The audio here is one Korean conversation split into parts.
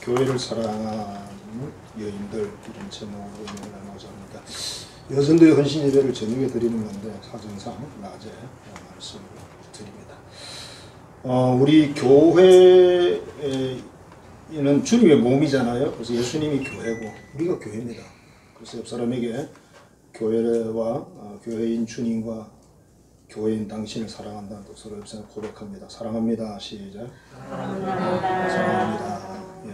교회를 사랑하는 여인들, 이런 제목으로 나누고자 합니다. 여전도의 헌신 예배를 저녁에 드리는 건데 사정상 낮에 말씀을 드립니다. 우리 교회는 주님의 몸이잖아요. 그래서 예수님이 교회고 우리가 교회입니다. 그래서 옆 사람에게 교회와 교회인 주님과 교회인 당신을 사랑한다는 뜻으로 옆 사람 고백합니다. 사랑합니다. 시작. 사랑합니다. 예.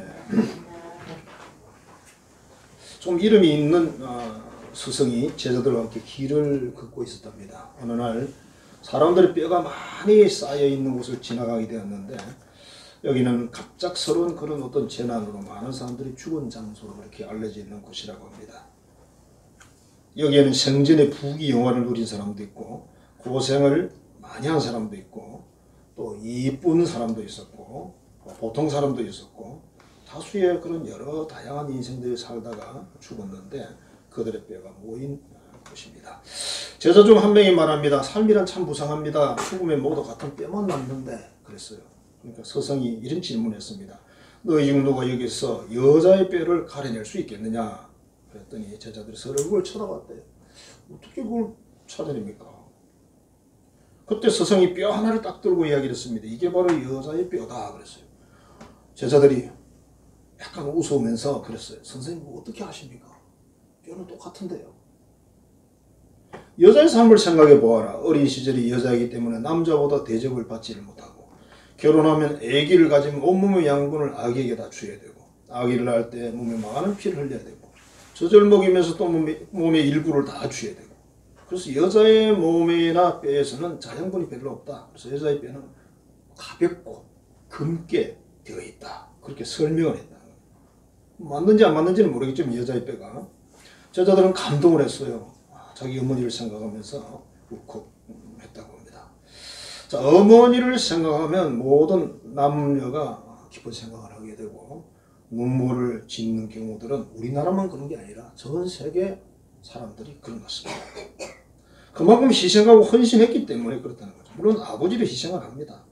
좀 이름이 있는 스승이 제자들과 함께 길을 걷고 있었답니다. 어느 날 사람들의 뼈가 많이 쌓여 있는 곳을 지나가게 되었는데 여기는 갑작스러운 그런 어떤 재난으로 많은 사람들이 죽은 장소로 그렇게 알려져 있는 곳이라고 합니다. 여기에는 생전에 부귀 영화를 누린 사람도 있고 고생을 많이 한 사람도 있고 또 이쁜 사람도 있었고 보통 사람도 있었고 다수의 그런 여러 다양한 인생들이 살다가 죽었는데 그들의 뼈가 모인 곳입니다. 제자 중 한 명이 말합니다. 삶이란 참 무상합니다. 죽음에 모두 같은 뼈만 남는데 그랬어요. 그러니까 스승이 이런 질문했습니다. 너희 중 누가 여기서 여자의 뼈를 가려낼 수 있겠느냐? 그랬더니 제자들이 서로 그걸 쳐다봤대요. 어떻게 그걸 찾아냅니까? 그때 스승이 뼈 하나를 딱 들고 이야기를 했습니다. 이게 바로 여자의 뼈다 그랬어요. 제자들이 약간 웃으면서 그랬어요. 선생님 어떻게 아십니까? 뼈는 똑같은데요. 여자의 삶을 생각해 보아라. 어린 시절이 여자이기 때문에 남자보다 대접을 받지를 못하고 결혼하면 아기를 가지면 온몸의 양분을 아기에게 다 줘야 되고 아기를 낳을 때 몸에 많은 피를 흘려야 되고 젖을 먹이면서 또 몸의 일부를 다 줘야 되고 그래서 여자의 몸이나 뼈에서는 자양분이 별로 없다. 그래서 여자의 뼈는 가볍고 금게 되어 있다. 그렇게 설명을 했다. 맞는지 안 맞는지는 모르겠지만 여자의 뼈가 제자들은 감동을 했어요. 자기 어머니를 생각하면서 울컥했다고 합니다. 자, 어머니를 생각하면 모든 남녀가 깊은 생각을 하게 되고 눈물을 짓는 경우들은 우리나라만 그런 게 아니라 전 세계 사람들이 그런 것 같습니다. 그만큼 희생하고 헌신했기 때문에 그렇다는 거죠. 물론 아버지도 희생을 합니다.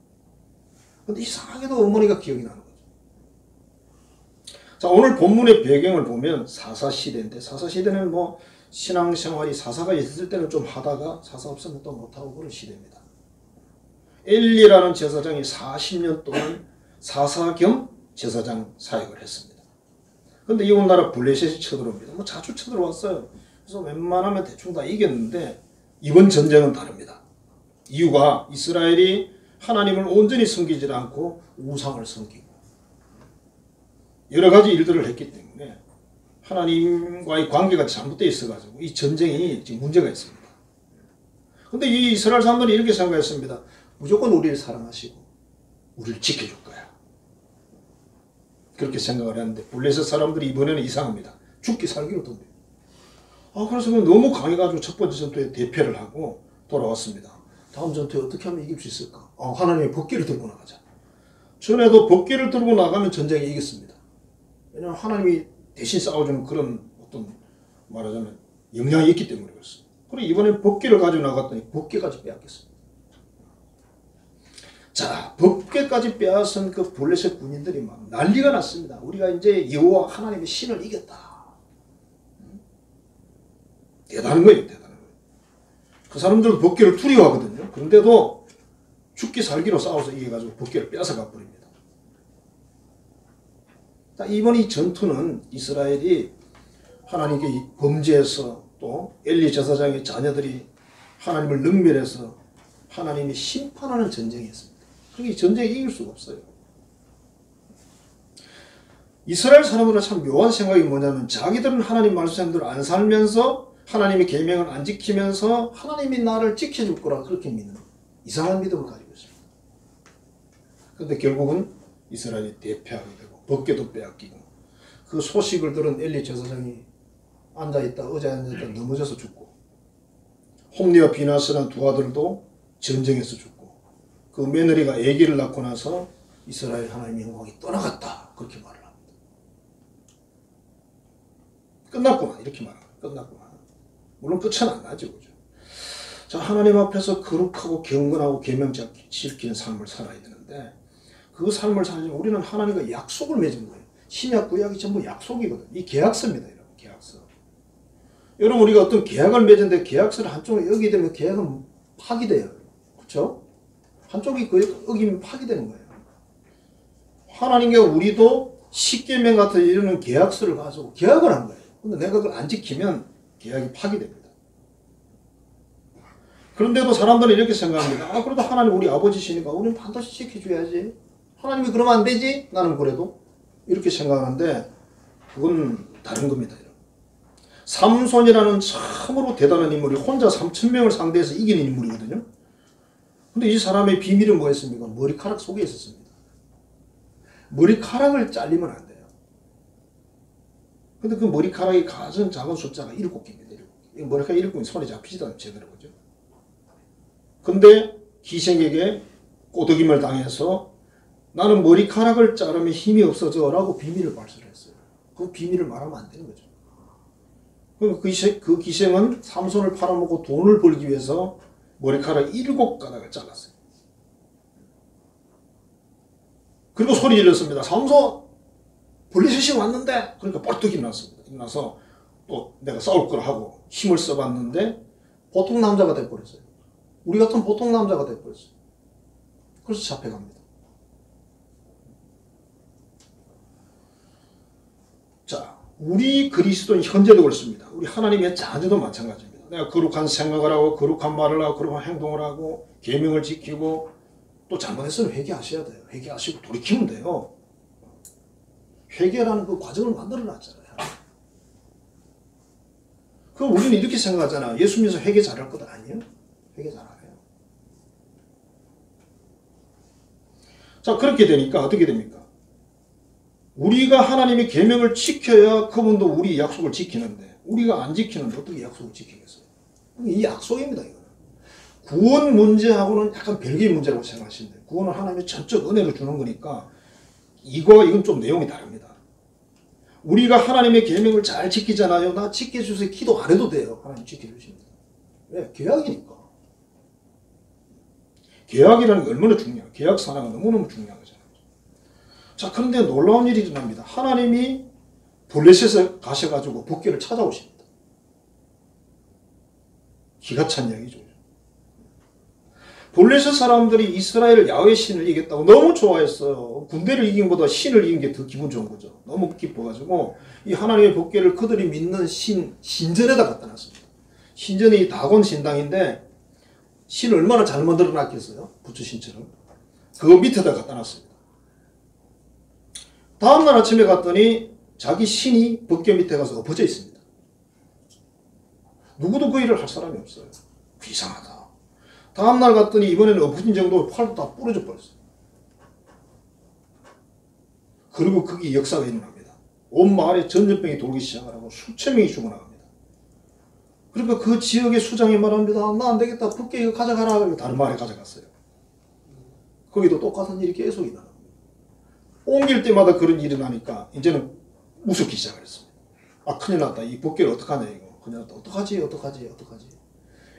근데 이상하게도 어머니가 기억이 나는 거죠. 자, 오늘 본문의 배경을 보면 사사시대인데 사사시대는 뭐 신앙생활이 사사가 있을 때는 좀 하다가 사사 없으면 또 못하고 그런 시대입니다. 엘리라는 제사장이 40년 동안 사사 겸 제사장 사역을 했습니다. 근데 이웃 나라 블레셋이 쳐들어옵니다. 뭐 자주 쳐들어왔어요. 그래서 웬만하면 대충 다 이겼는데 이번 전쟁은 다릅니다. 이유가 이스라엘이 하나님을 온전히 섬기지 않고 우상을 섬기고 여러 가지 일들을 했기 때문에 하나님과의 관계가 잘못되어 있어가지고 이 전쟁이 지금 문제가 있습니다. 근데 이 이스라엘 사람들이 이렇게 생각했습니다. 무조건 우리를 사랑하시고 우리를 지켜줄 거야. 그렇게 생각을 했는데 블레셋 사람들이 이번에는 이상합니다. 죽기 살기로 돕니다. 그래서 너무 강해가지고 첫 번째 전투에 대패를 하고 돌아왔습니다. 다음 전투에 어떻게 하면 이길 수 있을까? 하나님의 법궤를 들고 나가자. 전에도 법궤를 들고 나가면 전쟁에 이겼습니다. 왜냐하면 하나님이 대신 싸워주는 그런 어떤 말하자면 영향이 있기 때문에 그렇습니다. 그리고 이번에 법궤를 가지고 나갔더니 법궤까지 빼앗겼습니다. 자, 법궤까지 빼앗은 그 블레셋 군인들이 막 난리가 났습니다. 우리가 이제 여호와 하나님의 신을 이겼다. 대단한 거예요, 대단한 거예요. 그 사람들도 법궤를 두려워하거든요. 그런데도 죽기 살기로 싸워서 이겨가지고 법궤를 빼앗아가 버립니다. 자, 이번 이 전투는 이스라엘이 하나님께 범죄해서 또 엘리 제사장의 자녀들이 하나님을 능멸해서 하나님이 심판하는 전쟁이었습니다. 그게 전쟁에 이길 수가 없어요. 이스라엘 사람들은 참 묘한 생각이 뭐냐면 자기들은 하나님 말씀대로 안 살면서 하나님의 계명을 안 지키면서 하나님이 나를 지켜줄 거라 그렇게 믿는 이상한 믿음을 가지고 있습니다. 그런데 결국은 이스라엘이 대패하게 되고 법궤도 빼앗기고 그 소식을 들은 엘리 제사장이 앉아있다 의자에 앉아있다 넘어져서 죽고 홈리와 비나스라는 두 아들도 전쟁에서 죽고 그 며느리가 아기를 낳고 나서 이스라엘 하나님의 영광이 떠나갔다 그렇게 말을 합니다. 끝났구나 이렇게 말합니다. 끝났구나. 물론 끝은 안 나죠. 그죠? 자, 하나님 앞에서 거룩하고 경건하고 계명 지키는 삶을 살아야 되는데 그 삶을 살려면 우리는 하나님과 약속을 맺은 거예요. 신약 구약이 전부 약속이거든. 이 계약서입니다. 여러분. 계약서. 여러분 우리가 어떤 계약을 맺은데 계약서를 한쪽에 어기게 되면 계약은 파기돼요. 그렇죠? 한쪽이 어기면 파기되는 거예요. 하나님과 우리도 십계명 같은 이런 계약서를 가지고 계약을 한 거예요. 근데 내가 그걸 안 지키면 계약이 파기됩니다. 그런데도 사람들은 이렇게 생각합니다. 아, 그래도 하나님 우리 아버지시니까 우리는 반드시 지켜줘야지. 하나님이 그러면 안 되지? 나는 그래도. 이렇게 생각하는데 그건 다른 겁니다. 삼손이라는 참으로 대단한 인물이 혼자 3,000명을 상대해서 이기는 인물이거든요. 근데 이 사람의 비밀은 뭐였습니까? 머리카락 속에 있었습니다. 머리카락을 잘리면 안 돼요. 근데 그 머리카락이 가장 작은 숫자가 7개입니다. 7개. 머리카락 7개면 손에 잡히지도 않아요. 제대로. 그죠? 근데 기생에게 꼬드김을 당해서 나는 머리카락을 자르면 힘이 없어져 라고 비밀을 발설했어요. 그 비밀을 말하면 안 되는 거죠. 그 기생은 삼손을 팔아먹고 돈을 벌기 위해서 머리카락 7가닥을 잘랐어요. 그리고 소리 질렀습니다. 삼손! 블레셋이 왔는데! 그러니까 벌떡 일어났습니다. 일어나서 또 내가 싸울 걸 하고 힘을 써봤는데 보통 남자가 돼버렸어요. 우리 같은 보통 남자가 돼버렸어요. 그래서 잡혀갑니다. 자, 우리 그리스도인 현재도 그렇습니다. 우리 하나님의 자녀도 마찬가지입니다. 내가 거룩한 생각을 하고 거룩한 말을 하고 거룩한 행동을 하고 계명을 지키고 또 잘못했으면 회개하셔야 돼요. 회개하시고 돌이키면 돼요. 회개라는 그 과정을 만들어놨잖아요. 그럼 우리는 이렇게 생각하잖아. 예수 믿어서 회개 잘할 것 아니에요? 회개 잘 안 해요. 자, 그렇게 되니까 어떻게 됩니까? 우리가 하나님의 계명을 지켜야 그분도 우리 약속을 지키는데 우리가 안 지키는데 어떻게 약속을 지키겠어요? 이 약속입니다. 이거는. 구원 문제하고는 약간 별개의 문제라고 생각하시면 돼요. 구원은 하나님의 전적 은혜로 주는 거니까 이건 좀 내용이 다릅니다. 우리가 하나님의 계명을 잘 지키잖아요. 나 지켜주세요. 기도 안 해도 돼요. 하나님 지켜주십니다. 왜? 계약이니까. 계약이라는 게 얼마나 중요해요. 계약 사항은 너무너무 중요한 거잖아요. 자, 그런데 놀라운 일이 일어납니다. 하나님이 블레셋에 가셔가지고 복귀를 찾아오십니다. 기가 찬 이야기죠. 블레셋 사람들이 이스라엘 야훼 신을 이겼다고 너무 좋아했어요. 군대를 이긴 것보다 신을 이긴 게 더 기분 좋은 거죠. 너무 기뻐가지고 이 하나님의 복귀를 그들이 믿는 신전에다 갖다 놨습니다. 신전이 이 다곤 신당인데 신을 얼마나 잘 만들어 놨겠어요? 부처신처럼. 그거 밑에다 갖다 놨습니다. 다음날 아침에 갔더니 자기 신이 법궤 밑에 가서 엎어져 있습니다. 누구도 그 일을 할 사람이 없어요. 이상하다. 다음날 갔더니 이번에는 엎어진 정도로 팔도 다 부러져 버렸어요. 그리고 거기 역사가 일어납니다. 온 마을에 전염병이 돌기 시작을 하고 수천 명이 죽어나갑니다. 그러니까 그 지역의 수장이 말합니다. 나 안 되겠다. 법궤 이거 가져가라. 그리고 다른 마을에 가져갔어요. 거기도 똑같은 일이 계속 일어납니다. 옮길 때마다 그런 일이 나니까 이제는 무섭기 시작했습니다. 아, 큰일 났다. 이 법궤를 어떡하냐 이거. 큰일 났다. 어떡하지.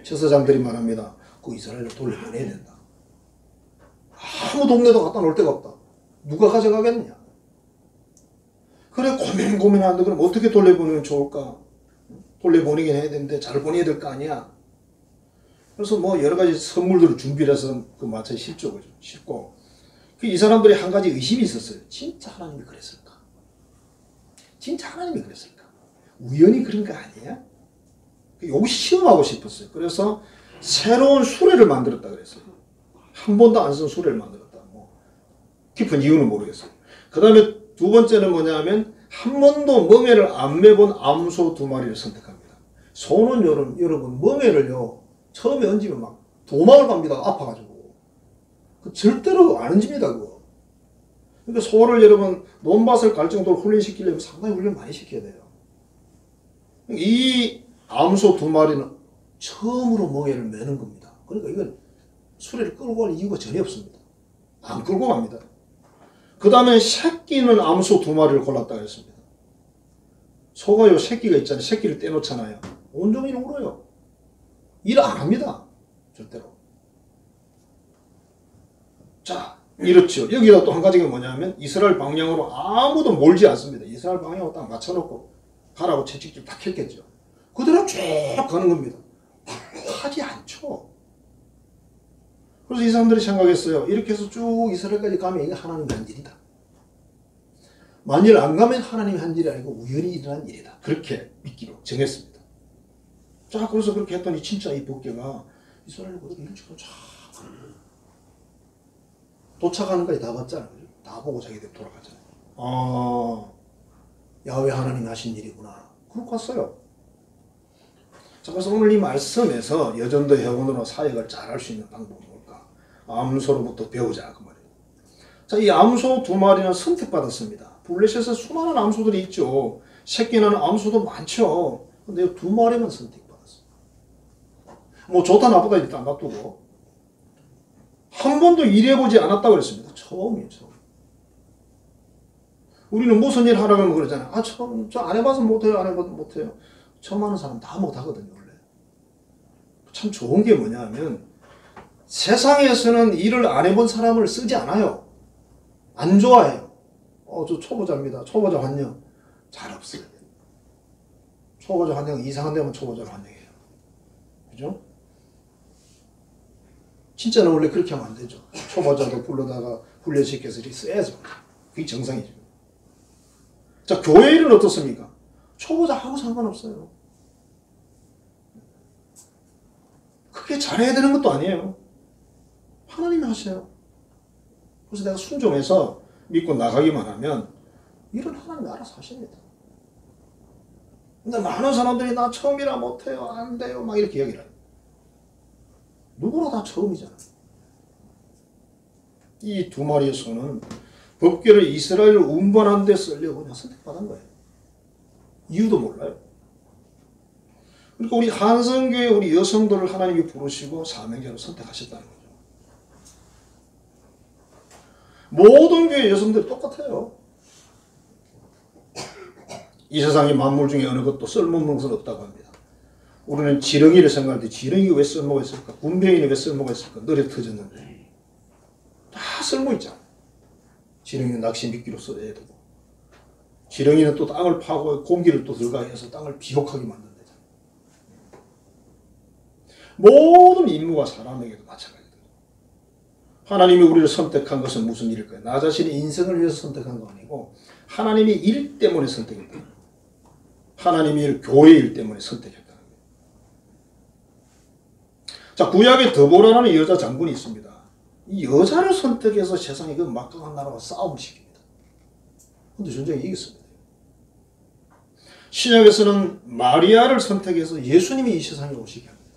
제사장들이 말합니다. 그 이스라엘을 돌려보내야 된다. 아무 동네도 갖다 놓을 데가 없다. 누가 가져가겠느냐. 그래 고민하는데 그럼 어떻게 돌려보내면 좋을까. 돌려보내긴 해야 되는데 잘 보내야 될 거 아니야. 그래서 뭐 여러 가지 선물들을 준비를 해서 그 마차에 싣죠. 그죠? 싣고 이 사람들이 한 가지 의심이 있었어요. 진짜 하나님이 그랬을까? 진짜 하나님이 그랬을까? 우연히 그런 거 아니야? 여기 시험하고 싶었어요. 그래서 새로운 수레를 만들었다 그랬어요. 한 번도 안 쓴 수레를 만들었다. 뭐 깊은 이유는 모르겠어요. 그 다음에 두 번째는 뭐냐면 한 번도 멍에를 안 매본 암소 2마리를 선택합니다. 소는 여러분 멍에를요 처음에 얹으면 막 도망을 갑니다. 아파가지고. 그 절대로 안 얹습니다. 그거. 그러니까 소를 여러분 논밭을 갈 정도로 훈련시키려면 상당히 훈련 많이 시켜야 돼요. 이 암소 2마리는 처음으로 멍에를 매는 겁니다. 그러니까 이건 수레를 끌고 갈 이유가 전혀 없습니다. 안 끌고 갑니다. 그 다음에 새끼는 암소 2마리를 골랐다 그랬습니다. 소가 요 새끼가 있잖아요. 새끼를 떼놓잖아요. 온종일 울어요. 일 안 합니다. 절대로. 자, 이렇죠. 여기다 또 한 가지가 뭐냐면 이스라엘 방향으로 아무도 몰지 않습니다. 이스라엘 방향으로 딱 맞춰놓고 가라고 채찍질 딱 했겠죠. 그대로 쭉 가는 겁니다. 하지 않죠. 그래서 이 사람들이 생각했어요. 이렇게 해서 쭉 이스라엘까지 가면 이게 하나님의 한 일이다. 만일 안 가면 하나님의 한 일이 아니고 우연히 일어난 일이다. 그렇게 믿기로 정했습니다. 자, 그래서 그렇게 했더니 진짜 이 법궤가 이스라엘 그대로 일찍 도착하는 까지 다 봤잖아요. 다 보고 자기들 돌아갔잖아요. 아, 야훼 하나님이 하신 일이구나. 그렇게 왔어요. 자, 그래서 오늘 이 말씀에서 여전도 회원으로 사역을 잘할 수 있는 방법은 뭘까? 암소로부터 배우자 그 말이에요. 자, 이 암소 두 마리는 선택받았습니다. 블레셋에 수많은 암소들이 있죠. 새끼 나는 암소도 많죠. 근데 두 마리만 선택받았어요. 뭐 좋다 나쁘다 일단 놔두고 한 번도 일해보지 않았다고 그랬습니다. 처음이에요. 처음. 우리는 무슨 일 하라고 하면 그러잖아요. 아, 처음, 저 안 해봐서 못해요. 안 해봐서 못해요. 처음 하는 사람 다 못하거든요. 원래. 참 좋은 게 뭐냐 하면 세상에서는 일을 안 해본 사람을 쓰지 않아요. 안 좋아해요. 저 초보자입니다. 초보자 환영. 잘 없어요. 초보자 환영 이상한 데면 초보자로 환영해요. 그죠? 진짜는 원래 그렇게 하면 안 되죠. 초보자도 불러다가 훈련시켜서 이렇게 써야죠. 그게 정상이죠. 자, 교회 일은 어떻습니까? 초보자하고 상관없어요. 그게 잘해야 되는 것도 아니에요. 하나님이 하세요. 그래서 내가 순종해서 믿고 나가기만 하면 일은 하나님이 알아서 하십니다. 근데 많은 사람들이 나 처음이라 못해요. 안 돼요. 막 이렇게 이야기를 해요. 누구나 다 처음이잖아. 이 두 마리의 소는 법궤를 이스라엘을 운반하는 데 쓰려고 그냥 선택받은 거예요. 이유도 몰라요. 그러니까 우리 한성교회 우리 여성들을 하나님이 부르시고 사명자로 선택하셨다는 거죠. 모든 교회 여성들이 똑같아요. 이 세상의 만물 중에 어느 것도 쓸모없는 것은 없다고 합니다. 우리는 지렁이를 생각할 때 지렁이가 왜 쓸모가 있을까? 군뱅이는 왜 쓸모가 있을까? 널에 터졌는데 다 쓸모 있잖아. 지렁이는 낚시 미끼로 써야 되고 지렁이는 또 땅을 파고 공기를 또 들어가 해서 땅을 비옥하게 만든다잖아. 모든 임무가 사람에게도 마찬가지다. 하나님이 우리를 선택한 것은 무슨 일일까요? 나 자신의 인생을 위해서 선택한 거 아니고 하나님이 일 때문에 선택했다. 하나님이 일, 교회 일 때문에 선택했다. 자, 구약에 드보라라는 여자 장군이 있습니다. 이 여자를 선택해서 세상에 그 막강한 나라와 싸움을 시킵니다. 근데 전쟁에 이겼습니다. 신약에서는 마리아를 선택해서 예수님이 이 세상에 오시게 합니다.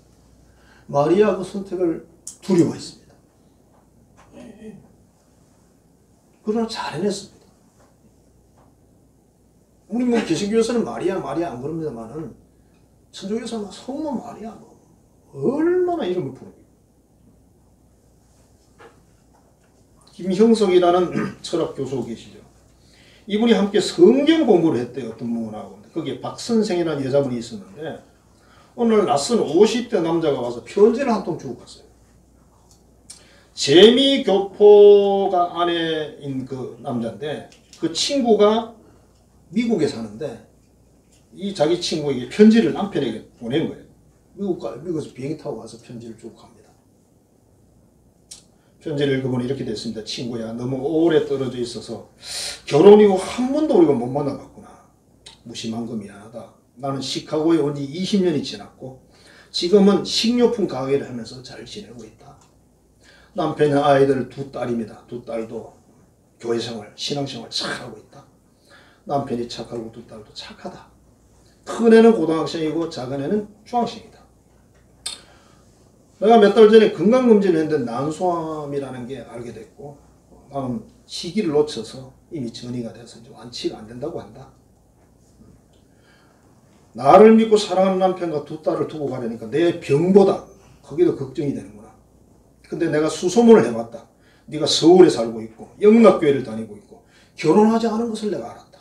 마리아 그 선택을 두려워했습니다. 그러나 잘 해냈습니다. 우리 뭐 개신교에서는 마리아 안 부릅니다만은 천주교에서는 성모 마리아 얼마나 이름을 부릅니까? 김형석이라는 철학 교수 계시죠. 이분이 함께 성경 공부를 했대요. 어떤 분하고. 거기에 박선생이라는 여자분이 있었는데 오늘 낯선 50대 남자가 와서 편지를 한 통 주고 갔어요. 재미교포가 아내인 그 남자인데 그 친구가 미국에 사는데 이 자기 친구에게 편지를 남편에게 보낸 거예요. 미국에서 비행기 타고 와서 편지를 주고 갑니다. 편지를 읽어보니 이렇게 됐습니다. 친구야, 너무 오래 떨어져 있어서 결혼 이후 한 번도 우리가 못 만나봤구나. 무심한 거 미안하다. 나는 시카고에 온 지 20년이 지났고 지금은 식료품 가게를 하면서 잘 지내고 있다. 남편의 아이들 두 딸입니다. 두 딸도 교회 생활, 신앙 생활 잘하고 있다. 남편이 착하고 두 딸도 착하다. 큰 애는 고등학생이고 작은 애는 중학생이다. 내가 몇 달 전에 건강검진을 했는데 난소암이라는 게 알게 됐고 나는 시기를 놓쳐서 이미 전이가 돼서 이제 완치가 안 된다고 한다. 나를 믿고 사랑하는 남편과 두 딸을 두고 가려니까 내 병보다 그게 더 걱정이 되는구나. 근데 내가 수소문을 해봤다. 네가 서울에 살고 있고 영락교회를 다니고 있고 결혼하지 않은 것을 내가 알았다.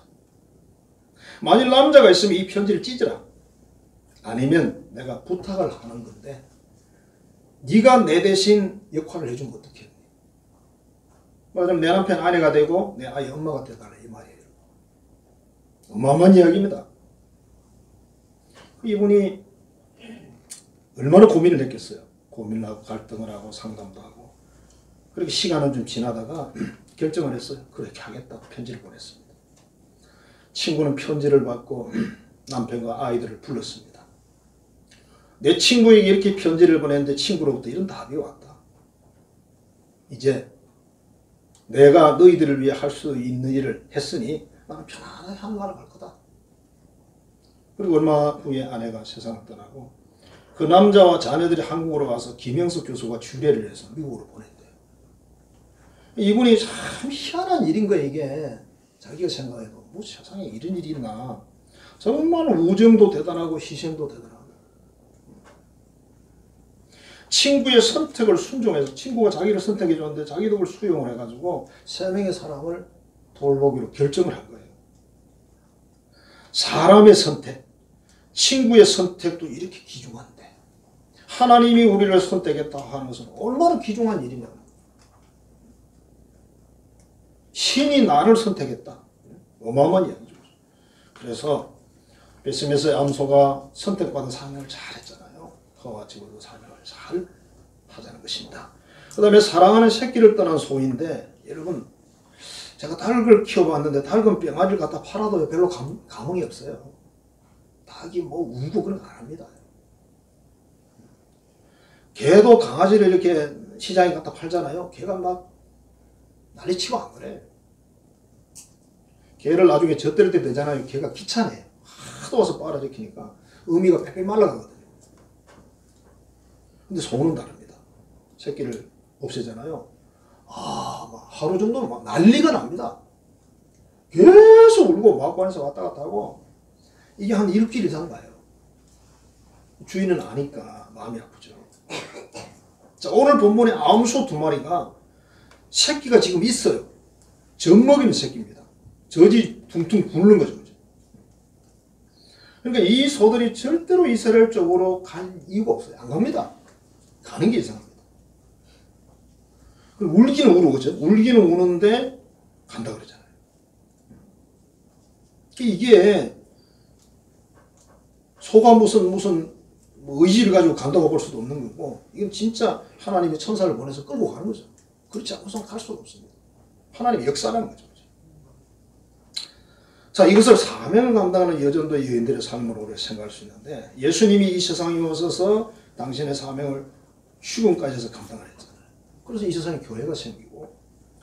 만일 남자가 있으면 이 편지를 찢으라. 아니면 내가 부탁을 하는 건데 네가 내 대신 역할을 해주면 어떡해? 말하자면 내 남편 아내가 되고 내 아이 엄마가 되달라 이 말이에요. 어마어마한 이야기입니다. 이분이 얼마나 고민을 했겠어요. 고민을 하고 갈등을 하고 상담도 하고 그렇게 시간은 좀 지나다가 결정을 했어요. 그렇게 하겠다고 편지를 보냈습니다. 친구는 편지를 받고 남편과 아이들을 불렀습니다. 내 친구에게 이렇게 편지를 보냈는데 친구로부터 이런 답이 왔다. 이제 내가 너희들을 위해 할 수 있는 일을 했으니 나는 편안하게 한나라로 갈 거다. 그리고 얼마 후에 아내가 세상을 떠나고 그 남자와 자녀들이 한국으로 가서 김영석 교수가 주례를 해서 미국으로 보냈대요. 이분이 참 희한한 일인 거예요. 이게 자기가 생각해도 뭐 세상에 이런 일이 있나. 정말 우정도 대단하고 희생도 대단하고 친구의 선택을 순종해서 친구가 자기를 선택해 줬는데 자기도 그걸 수용을 해가지고 3명의 사람을 돌보기로 결정을 한 거예요. 사람의 선택, 친구의 선택도 이렇게 귀중한데 하나님이 우리를 선택했다 하는 것은 얼마나 귀중한 일이냐. 신이 나를 선택했다. 어마어마한 이야기죠. 그래서 베스메스의 암소가 선택받은 사명을 잘했잖아요. 그와 같이 우리도 사명을 잘 하자는 것입니다. 그 다음에 사랑하는 새끼를 떠난 소인데 여러분 제가 닭을 키워봤는데 닭은 뿅아리를 갖다 팔아도 별로 감흥이 없어요. 닭이 뭐 울고 그런 거 안 합니다. 개도 강아지를 이렇게 시장에 갖다 팔잖아요. 개가 막 난리치고 안 그래. 개를 나중에 젖될 때 되잖아요. 개가 귀찮아요. 하도 와서 빨아들이니까 어미가 빽빽 말라가거든요. 근데 소는 다릅니다. 새끼를 없애잖아요. 막 하루 정도는 막 난리가 납니다. 계속 울고 막관에서 왔다 갔다 하고 이게 한 일주일 이상 가요. 주인은 아니까 마음이 아프죠. 자, 오늘 본문에 암소 2마리가 새끼가 지금 있어요. 젖 먹이는 새끼입니다. 젖이 퉁퉁 붓는 거죠. 그러니까 이 소들이 절대로 이스라엘 쪽으로 갈 이유가 없어요. 안 갑니다. 가는 게 이상합니다. 울기는 우르죠. 울기는 우는데 간다 그러잖아요. 이게 소가 무슨 의지를 가지고 간다고 볼 수도 없는 거고 이건 진짜 하나님의 천사를 보내서 끌고 가는 거죠. 그렇지 않고서는 갈 수가 없습니다. 하나님의 역사라는 거죠. 자, 이것을 사명을 감당하는 여전도의 여인들의 삶으로 우리가 생각할 수 있는데 예수님이 이 세상에 오셔서 당신의 사명을 죽음까지 해서 감당을 했잖아요. 그래서 이 세상에 교회가 생기고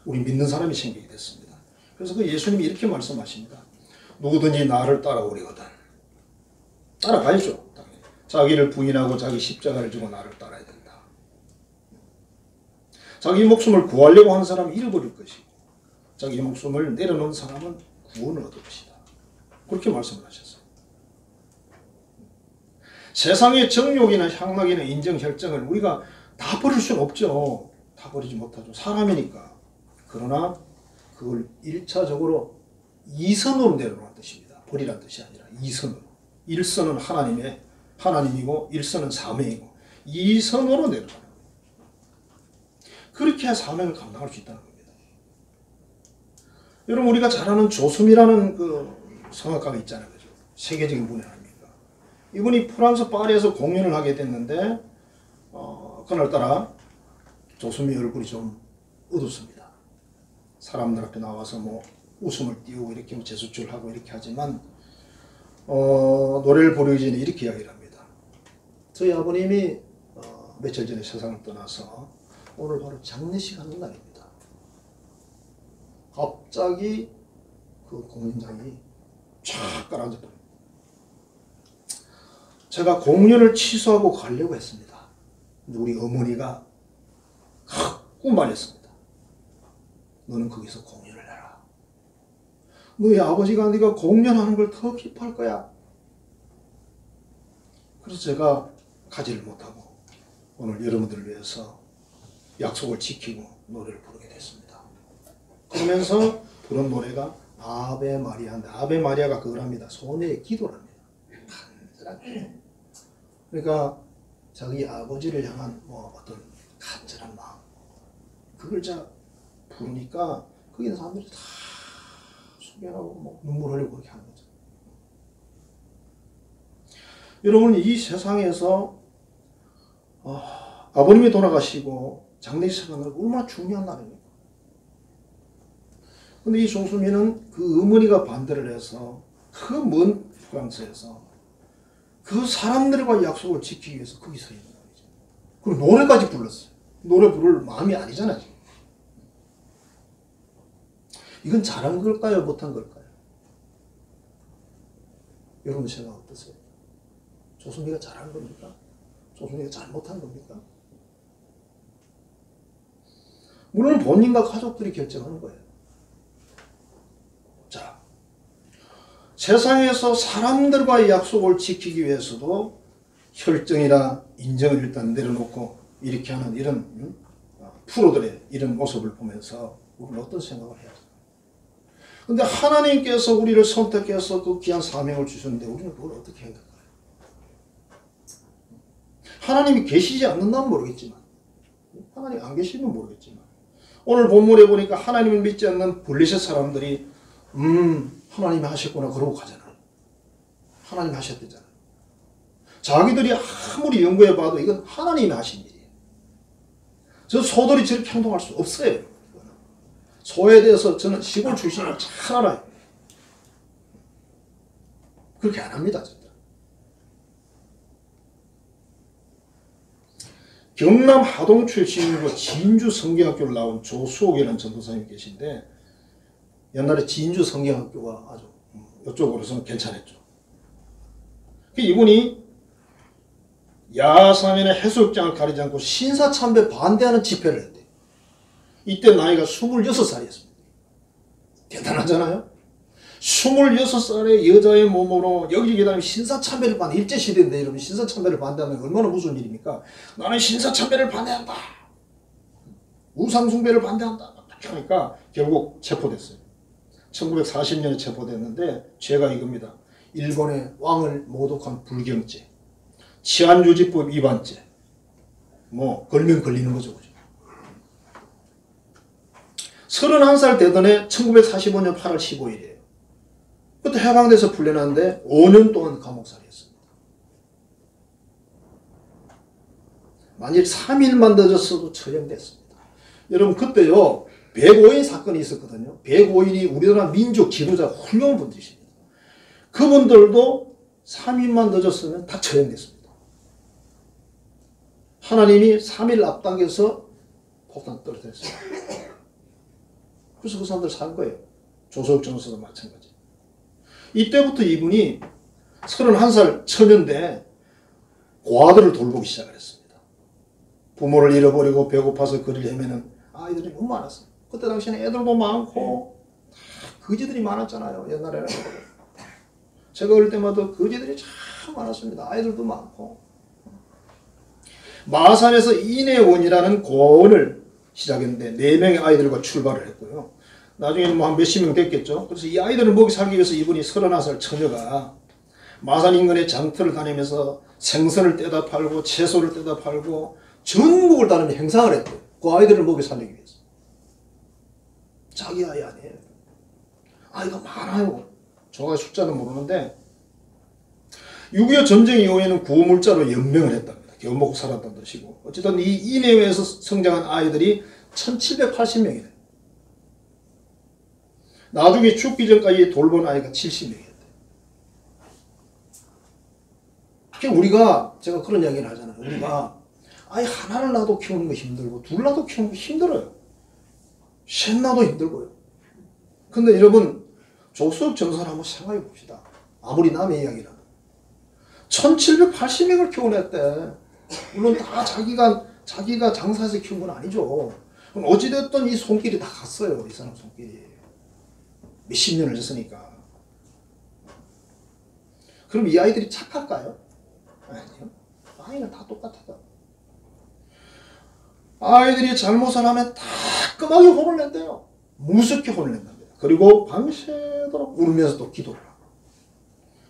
우리 믿는 사람이 생기게 됐습니다. 그래서 그 예수님이 이렇게 말씀하십니다. 누구든지 나를 따라오려거든 따라가야죠. 당연히. 자기를 부인하고 자기 십자가를 지고 나를 따라야 된다. 자기 목숨을 구하려고 하는 사람은 잃어버릴 것이고 자기 목숨을 내려놓은 사람은 구원을 얻을 것이다. 그렇게 말씀을 하셨어요. 세상의 정욕이나 향락이나 인정, 혈정을 우리가 다 버릴 수는 없죠. 다 버리지 못하죠. 사람이니까. 그러나 그걸 1차적으로 2선으로 내려놓은 뜻입니다. 버리란 뜻이 아니라 2선으로. 1선은 하나님이고 1선은 사명이고 2선으로 내려놓는 거예요. 그렇게 해야 사명을 감당할 수 있다는 겁니다. 여러분 우리가 잘 아는 조숨이라는 그 성악가가 있잖아요. 그죠? 세계적인 분이 아닙니까? 이분이 프랑스 파리에서 공연을 하게 됐는데 그날따라 조숨이 얼굴이 좀 어둡습니다. 사람들 앞에 나와서 뭐 웃음을 띄우고 이렇게 제스처를 하고 이렇게 하지만 노래를 부르기 전에 이렇게 이야기를 합니다. 저희 아버님이 며칠 전에 세상을 떠나서 오늘 바로 장례식 하는 날입니다. 갑자기 그 공연장이 쫙 가라앉았더니 제가 공연을 취소하고 가려고 했습니다. 근데 우리 어머니가 자꾸 말했습니다. 너는 거기서 공연을 해라. 너희 아버지가 네가 공연하는 걸 더 기뻐할 거야. 그래서 제가 가지를 못하고 오늘 여러분들을 위해서 약속을 지키고 노래를 부르게 됐습니다. 그러면서 부른 노래가 아베 마리아인데 아베 마리아가 그걸 합니다. 소녀의 기도랍니다. 간절하게. 그러니까 자기 아버지를 향한 뭐 어떤 간절한 마음 그걸 부르니까 거기 있는 사람들이 다 숙연하고 뭐 눈물 흘리고 그렇게 하는 거죠. 여러분, 이 세상에서 아버님이 돌아가시고 장례식 하는 날 얼마나 중요한 날입니까? 근데 이 종수미는 그 어머니가 반대를 해서 그 먼 프랑스에서 그 사람들과 약속을 지키기 위해서 거기 서 있는 거죠. 그리고 노래까지 불렀어요. 노래 부를 마음이 아니잖아요. 지금. 이건 잘한 걸까요? 못한 걸까요? 여러분 생각 어떠세요? 조순이가 잘한 겁니까? 조순이가 잘못한 겁니까? 물론 본인과 가족들이 결정하는 거예요. 자, 세상에서 사람들과의 약속을 지키기 위해서도 혈정이나 인정을 일단 내려놓고 이렇게 하는 이런 프로들의 이런 모습을 보면서 우리는 어떤 생각을 해야 될까요? 근데 하나님께서 우리를 선택해서 그 귀한 사명을 주셨는데 우리는 그걸 어떻게 해야 될까요? 하나님이 계시지 않는다면 모르겠지만, 하나님 안 계시면 모르겠지만, 오늘 본문에 보니까 하나님을 믿지 않는 블레셋 사람들이 하나님이 하셨구나 그러고 가잖아요. 하나님이 하셨대잖아요. 자기들이 아무리 연구해 봐도 이건 하나님이 하신 일이에요. 저 소들이 저렇게 행동할 수 없어요. 소에 대해서 저는 시골 출신이라 잘 알아요. 그렇게 안 합니다. 진짜. 경남 하동 출신이고 진주 성경학교를 나온 조수옥이라는 전도사님이 계신데 옛날에 진주 성경학교가 아주 이쪽으로서는 괜찮았죠. 이분이 야사면의 해수욕장을 가리지 않고 신사참배 반대하는 집회를 했대요. 이때 나이가 26살이었습니다. 대단하잖아요? 26살의 여자의 몸으로 여기저기 다니면 신사참배를 반대, 일제시대인데 여러분 신사참배를 반대하면 얼마나 무서운 일입니까? 나는 신사참배를 반대한다. 우상숭배를 반대한다. 딱 하니까 결국 체포됐어요. 1940년에 체포됐는데 죄가 이겁니다. 일본의 왕을 모독한 불경죄, 치안유지법 위반죄, 뭐 걸면 걸리는 거죠. 31살 되던 해 1945년 8월 15일이에요. 그때 해방돼서 풀려났는데 5년 동안 감옥살이였습니다. 만일 3일만 늦었어도 처형됐습니다. 여러분 그때요 105인 사건이 있었거든요. 105인이 우리나라 민족 지도자 훌륭한 분들이십니다. 그분들도 3일만 늦었으면 다 처형됐습니다. 하나님이 3일 앞당겨서 폭탄 떨어뜨렸어요. 그래서 그 사람들 산 거예요. 조석욱 전도사도 마찬가지. 이때부터 이분이 31살 처녀인데 고아들을 돌보기 시작을 했습니다. 부모를 잃어버리고 배고파서 거리를 헤매는 아이들이 너무 많았어요. 그때 당시에는 애들도 많고 거지들이 많았잖아요. 옛날에는. 제가 어릴 때마다 거지들이 참 많았습니다. 아이들도 많고. 마산에서 인해원이라는 고원을 시작했는데 4명의 아이들과 출발을 했고요. 나중에는 뭐 한 몇십 명 됐겠죠. 그래서 이 아이들을 먹이 살기 위해서 이분이 31살 처녀가 마산 인근의 장터를 다니면서 생선을 떼다 팔고 채소를 떼다 팔고 전국을 다니며 행상을 했대요. 그 아이들을 먹이 살리기 위해서. 자기 아이 아니에요. 아이가 많아요. 정확히 숫자는 모르는데 6.25 전쟁 이후에는 구호물자로 연명을 했답니다. 겨우 먹고 살았다는 뜻이고 어쨌든 이 인해에서 성장한 아이들이 1780명이래요. 나중에 죽기 전까지 돌본 아이가 70명이었대요. 우리가 제가 그런 이야기를 하잖아요. 우리가 아이 하나를 낳아도 키우는 거 힘들고 둘 낳아도 키우는 거 힘들어요. 셋 낳아도 힘들고요. 근데 여러분 조수옥 전도사를 한번 생각해 봅시다. 아무리 남의 이야기라도 1780명을 키워냈대. 물론 다 자기가 장사해서 키운 건 아니죠. 어찌됐든 이 손길이 다 갔어요. 이 사람 손길이. 몇십 년을 했으니까. 그럼 이 아이들이 착할까요? 아니요. 아이는 다 똑같아요. 아이들이 잘못을 하면 따끔하게 혼을 낸대요. 무섭게 혼을 낸답니다. 그리고 밤새도록 울면서 또 기도를 하고.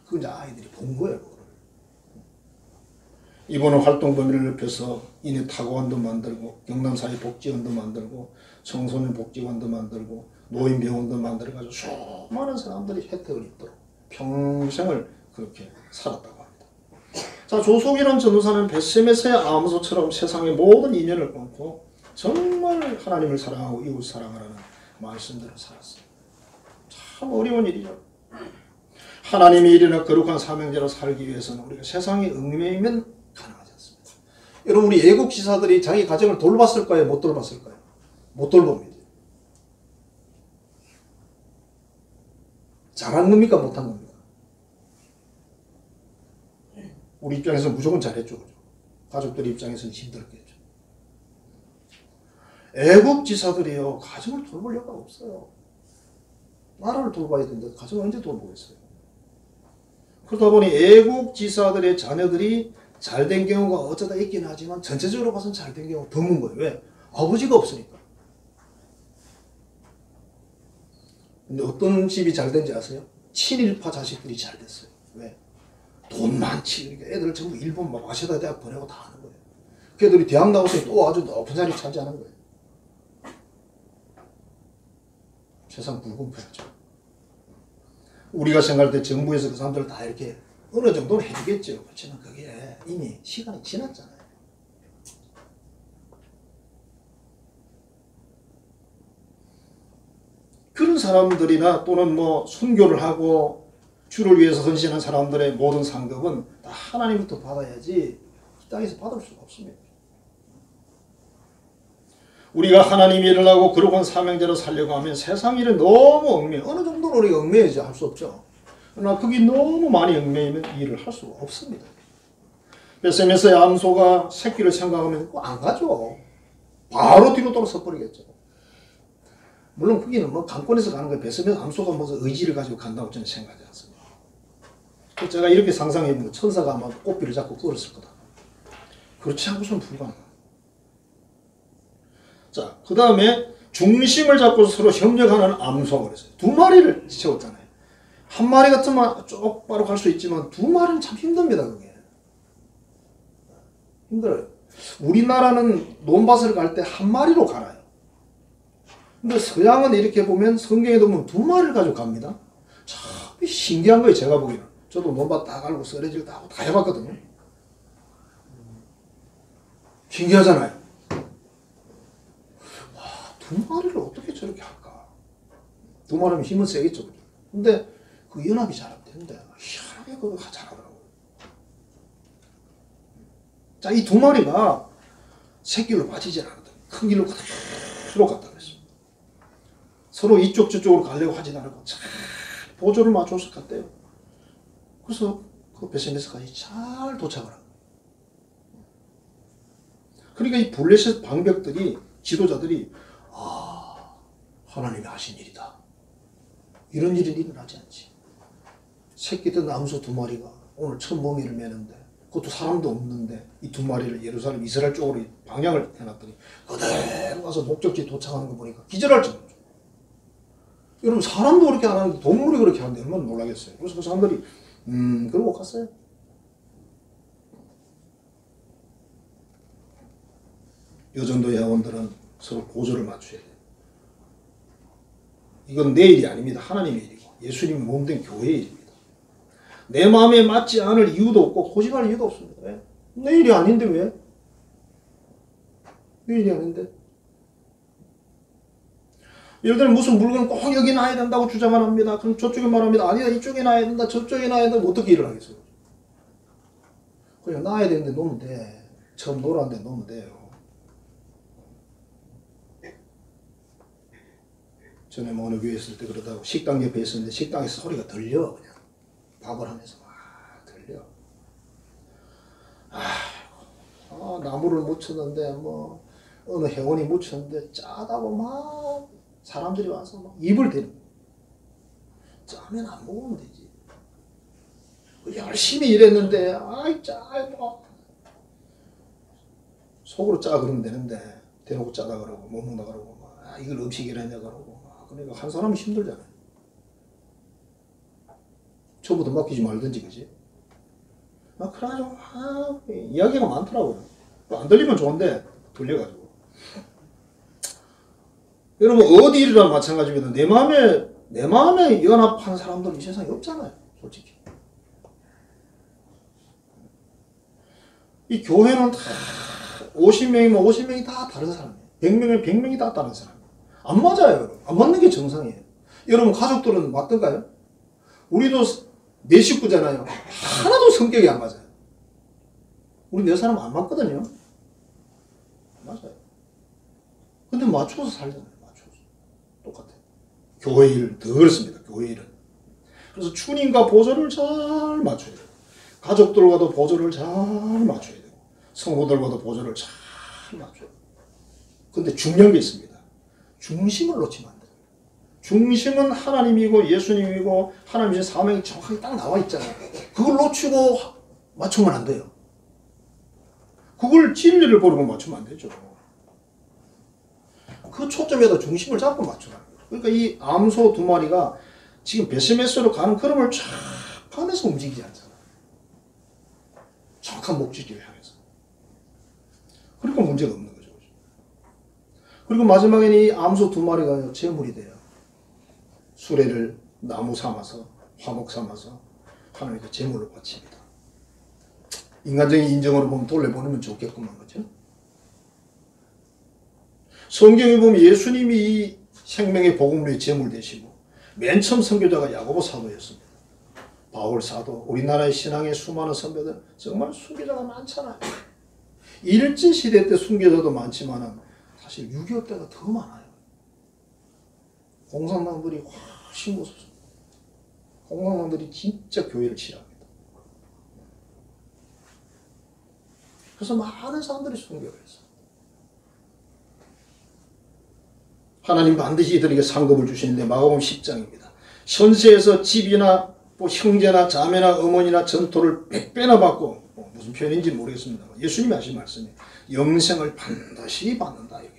그건 이제 아이들이 본 거예요. 그거를. 이번은 활동 범위를 넓혀서 이내 타고원도 만들고 경남사회복지원도 만들고 청소년 복지원도 만들고 노인병원도 만들어가지고 수많은 사람들이 혜택을 입도록 평생을 그렇게 살았다고 합니다. 자, 조석이라는 전도사는 베세메스의 아무소처럼 세상의 모든 인연을 끊고 정말 하나님을 사랑하고 이웃 사랑하라는 말씀대로 살았어요. 참 어려운 일이죠. 하나님의 일이나 거룩한 사명자로 살기 위해서는 우리가 세상에 얽매이면 가능하지 않습니다. 여러분, 우리 애국 지사들이 자기 가정을 돌봤을까요? 못 돌봤을까요? 못 돌봅니다. 잘한 겁니까? 못한 겁니까? 우리 입장에서는 무조건 잘했죠. 그죠? 가족들 입장에서는 힘들었겠죠. 애국 지사들이요, 가정을 돌볼 여유가 없어요. 나라를 돌봐야 되는데 가정을 언제 돌보겠어요? 그러다 보니 애국 지사들의 자녀들이 잘된 경우가 어쩌다 있긴 하지만 전체적으로 봐서는 잘된 경우가 드문 거예요. 왜? 아버지가 없으니까. 근데 어떤 집이 잘된지 아세요? 친일파 자식들이 잘 됐어요. 왜? 돈 많지. 그러니까 애들 전부 일본 막 와세다 대학 보내고 다 하는 거예요. 그 애들이 대학 나와서 또 아주 높은 자리 차지하는 거예요. 세상 불공평하죠. 우리가 생각할 때 정부에서 그 사람들을 다 이렇게 어느 정도는 해주겠죠. 그렇지만 그게 이미 시간이 지났잖아요. 그런 사람들이나 또는 뭐 순교를 하고 주를 위해서 헌신한 사람들의 모든 상급은 다 하나님부터 받아야지 이 땅에서 받을 수가 없습니다. 우리가 하나님 일을 하고 거룩한 사명자로 살려고 하면 세상 일은 너무 얽매여. 어느 정도는 우리가 얽매이지 할 수 없죠. 그러나 그게 너무 많이 얽매이면 일을 할 수가 없습니다. 베세메스의 암소가 새끼를 생각하면 안 가죠. 바로 뒤로 돌아서 버리겠죠. 물론 거기는 뭐 강권에서 가는 거예요. 베세메스 암소가 무슨 의지를 가지고 간다고 저는 생각하지 않습니다. 제가 이렇게 상상해보면 천사가 아마 꽃비를 잡고 끌었을 거다. 그렇지 않고서는 불가능합니다. 자, 그 다음에 중심을 잡고 서로 협력하는 암소가 그랬어요. 두 마리를 채웠잖아요. 한 마리 같으면 쪽바로 갈 수 있지만 두 마리는 참 힘듭니다. 그게 힘들어요. 우리나라는 논밭을 갈 때 한 마리로 갈아요. 근데 서양은 이렇게 보면 성경에 보면 두 마리를 가지고 갑니다. 참 신기한 거예요. 제가 보기에는. 저도 논밭 다 갈고 썰어질 다 하고 다 해봤거든요. 신기하잖아요. 두 마리를 어떻게 저렇게 할까? 두 마리면 힘은 세겠죠. 근데 그 연합이 잘 안 되는데 희한하게 그거 잘하더라고요. 자, 이 두 마리가 새끼로 빠지질 않았다. 큰 길로 그대로 갔다 그랬어. 서로 이쪽 저쪽으로 가려고 하진 않고 잘 보조를 맞춰서 갔대요. 그래서 그 베세메스까지 잘 도착을 한 거예요. 그러니까 이 블레셋 방백들이 지도자들이 하나님이 하신 일이다. 이런 일은 일어나지 않지. 새끼들 암소 두 마리가 오늘 처음 멍이를 매는데 그것도 사람도 없는데 이 두 마리를 예루살렘 이스라엘 쪽으로 방향을 해놨더니 그대로 가서 목적지에 도착하는 거 보니까 기절할 정도죠. 여러분 사람도 그렇게 안 하는데 동물이 그렇게 하는데 얼마나 놀라겠어요. 그래서 그 사람들이 그러고 갔어요. 여전도 회원들은 서로 보조를 맞춰야 돼요. 이건 내 일이 아닙니다. 하나님의 일이고 예수님이 몸된 교회의 일입니다. 내 마음에 맞지 않을 이유도 없고 고집할 이유도 없습니다. 왜? 내 일이 아닌데 왜? 내 일이 아닌데. 예를 들면 무슨 물건 꼭 여기 놔야 된다고 주장을 합니다. 그럼 저쪽에 말합니다. 아니다 이쪽에 놔야 된다 저쪽에 놔야 된다. 어떻게 일을 하겠어요? 그냥 놔야 되는데 놓으면 돼. 처음 놓으라는데 놓으면 돼요. 전에 뭐 어느 교회 있을 때 그러다가 식당 옆에 있었는데 식당에서 소리가 들려. 그냥 밥을 하면서 막 들려. 나무를 묻혔는데 뭐 어느 회원이 묻혔는데 짜다고 막 사람들이 와서 막 입을 대는 거야. 짜면 안 먹으면 되지. 열심히 일했는데 아이 뭐 속으로 짜 그러면 되는데 대놓고 짜다 그러고 못 먹는다 그러고 이걸 음식이라냐 그러고 그러니까 한 사람은 힘들잖아요. 처음부터 맡기지 말든지 그지. 막 그래가지고 이야기가 많더라고요. 안 들리면 좋은데 들려가지고. 여러분 어디 일이나 마찬가지입니다. 내 마음에 연합한 사람들 이 세상에 없잖아요. 솔직히. 이 교회는 다 50명이면 50명이 다 다른 사람이에요. 100명이면 100명이 다 다른 사람이에요. 안 맞아요. 여러분. 안 맞는 게 정상이에요. 여러분 가족들은 맞던가요? 우리도 내 식구잖아요. 하나도 성격이 안 맞아요. 우리 내 사람 안 맞거든요. 맞아요. 근데 맞춰서 살잖아요. 맞춰서. 똑같아요. 교회 일 더 그렇습니다. 교회 일은. 그래서 주님과 보조를 잘 맞춰야 돼요. 가족들과도 보조를 잘 맞춰야 되고 성도들과도 보조를 잘 맞춰야 돼요. 근데 중요한 게 있습니다. 중심을 놓치면 안 돼요. 중심은 하나님이고 예수님이고 하나님의 사명이 정확하게 딱 나와 있잖아요. 그걸 놓치고 맞추면 안 돼요. 그걸 진리를 버리고 맞추면 안 되죠. 그 초점에다 중심을 잡고 맞추라. 그러니까 이 암소 두 마리가 지금 베스메스로 가는 걸음을 쫙 하면서 움직이지 않잖아. 정확한 목적지를 향해서. 그러니까 문제가 없는 거죠. 그리고 마지막에는 이 암소 두 마리가 제물이 돼요. 수레를 나무 삼아서 화목 삼아서 하나님께 제물을 바칩니다. 인간적인 인정으로 보면 돌려보내면 좋겠구만, 그죠? 성경에 보면 예수님이 이 생명의 복음의 제물 되시고 맨 처음 선교자가 야고보 사도였습니다. 바울 사도, 우리나라의 신앙의 수많은 선배들 정말 순교자가 많잖아요. 일제시대 때 순교자도 많지만 사실 6.25 때가 더 많아요. 공산당들이 훨씬 무섭습니다. 공산당들이 진짜 교회를 치료합니다. 그래서 많은 사람들이 순교를 했어요. 하나님 반드시 이들에게 상급을 주시는데 마가복음 10장입니다. 현세에서 집이나 뭐 형제나 자매나 어머니나 전토를 100배나 받고 무슨 표현인지 모르겠습니다. 예수님이 하신 말씀이에요. 영생을 반드시 받는다. 여기.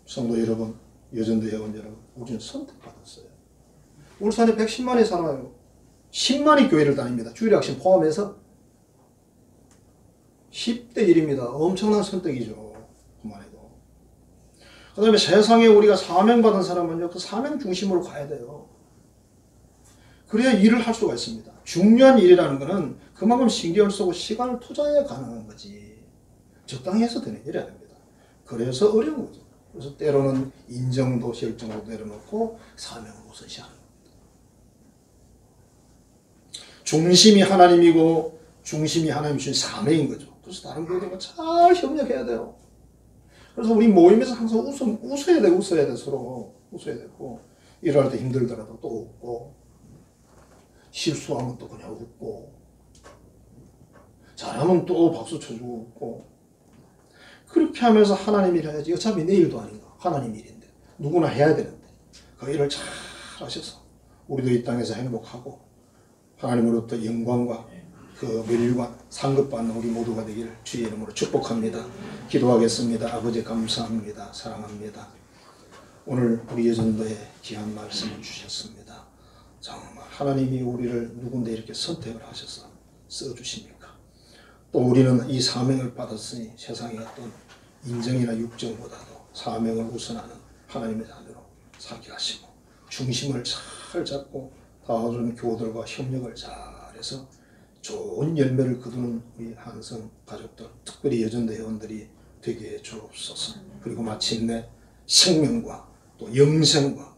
성도 여러분, 여전도 회원 여러분, 우리는 선택받았어요. 울산에 110만이 살아요. 10만이 교회를 다닙니다. 주일학생 포함해서 10대 1입니다. 엄청난 선택이죠. 그만 해도. 그 다음에 세상에 우리가 사명받은 사람은요, 그 사명 중심으로 가야 돼요. 그래야 일을 할 수가 있습니다. 중요한 일이라는 것은 그만큼 신경을 쓰고 시간을 투자해야 가능한 거지. 적당히 해서 되는 일이 아닙니다. 그래서 어려운 거죠. 그래서 때로는 인정도 혈정도 내려놓고 사명을 우선시하는 겁니다. 중심이 하나님이고 중심이 하나님 주신 사명인 거죠. 그래서 다른 교회들과 잘 협력해야 돼요. 그래서 우리 모임에서 항상 웃어야 돼, 서로. 웃어야 되고, 일할 때 힘들더라도 또 웃고, 실수하면 또 그냥 웃고, 잘하면 또 박수 쳐주고 웃고, 그렇게 하면서 하나님 일 해야지. 어차피 내 일도 아닌가. 하나님 일인데. 누구나 해야 되는데. 그 일을 잘 하셔서, 우리도 이 땅에서 행복하고, 하나님으로부터 영광과 그 멸류관 상급받는 우리 모두가 되기를 주의 이름으로 축복합니다. 기도하겠습니다. 아버지 감사합니다. 사랑합니다. 오늘 우리 여전도에 귀한 말씀을 주셨습니다. 정말 하나님이 우리를 누군데 이렇게 선택을 하셔서 써주십니까? 또 우리는 이 사명을 받았으니 세상의 어떤 인정이나 육정보다도 사명을 우선하는 하나님의 자녀로 살게 하시고 중심을 잘 잡고 다른 교우들과 협력을 잘해서 좋은 열매를 거두는 우리 한성 가족들, 특별히 여전도 회원들이 되게 해 주옵소서. 그리고 마침내 생명과 또 영생과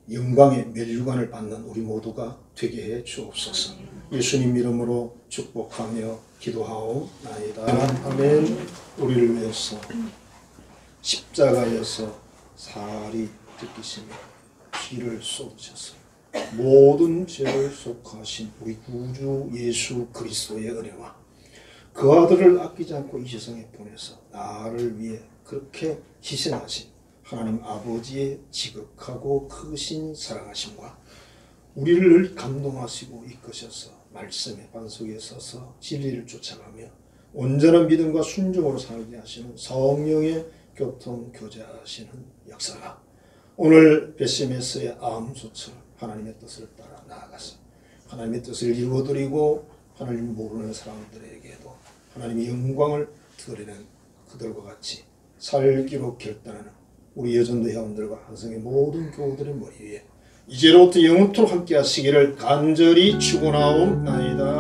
영광의 멸류관을 받는 우리 모두가 되게 해 주옵소서. 예수님 이름으로 축복하며 기도하옵나이다. 아멘. 우리를 위해서 십자가에서 살이 뜯기시며 피를 쏟으셨습니다. 모든 죄를 속하신 우리 구주 예수 그리스도의 은혜와 그 아들을 아끼지 않고 이 세상에 보내서 나를 위해 그렇게 희생하신 하나님 아버지의 지극하고 크신 사랑하심과 우리를 감동하시고 이끄셔서 말씀의 반석에 서서 진리를 쫓아가며 온전한 믿음과 순종으로 살게 하시는 성령의 교통 교제하시는 역사가 오늘 베스메스의 암소처럼 하나님의 뜻을 따라 나아가서 하나님의 뜻을 이루어드리고 하나님을 모르는 사람들에게도 하나님의 영광을 드리는 그들과 같이 살기로 결단하는 우리 여전도 회원들과 한성의 모든 교우들의 머리 위에 이제로부터 영원토록 함께 하시기를 간절히 축원하옵나이다.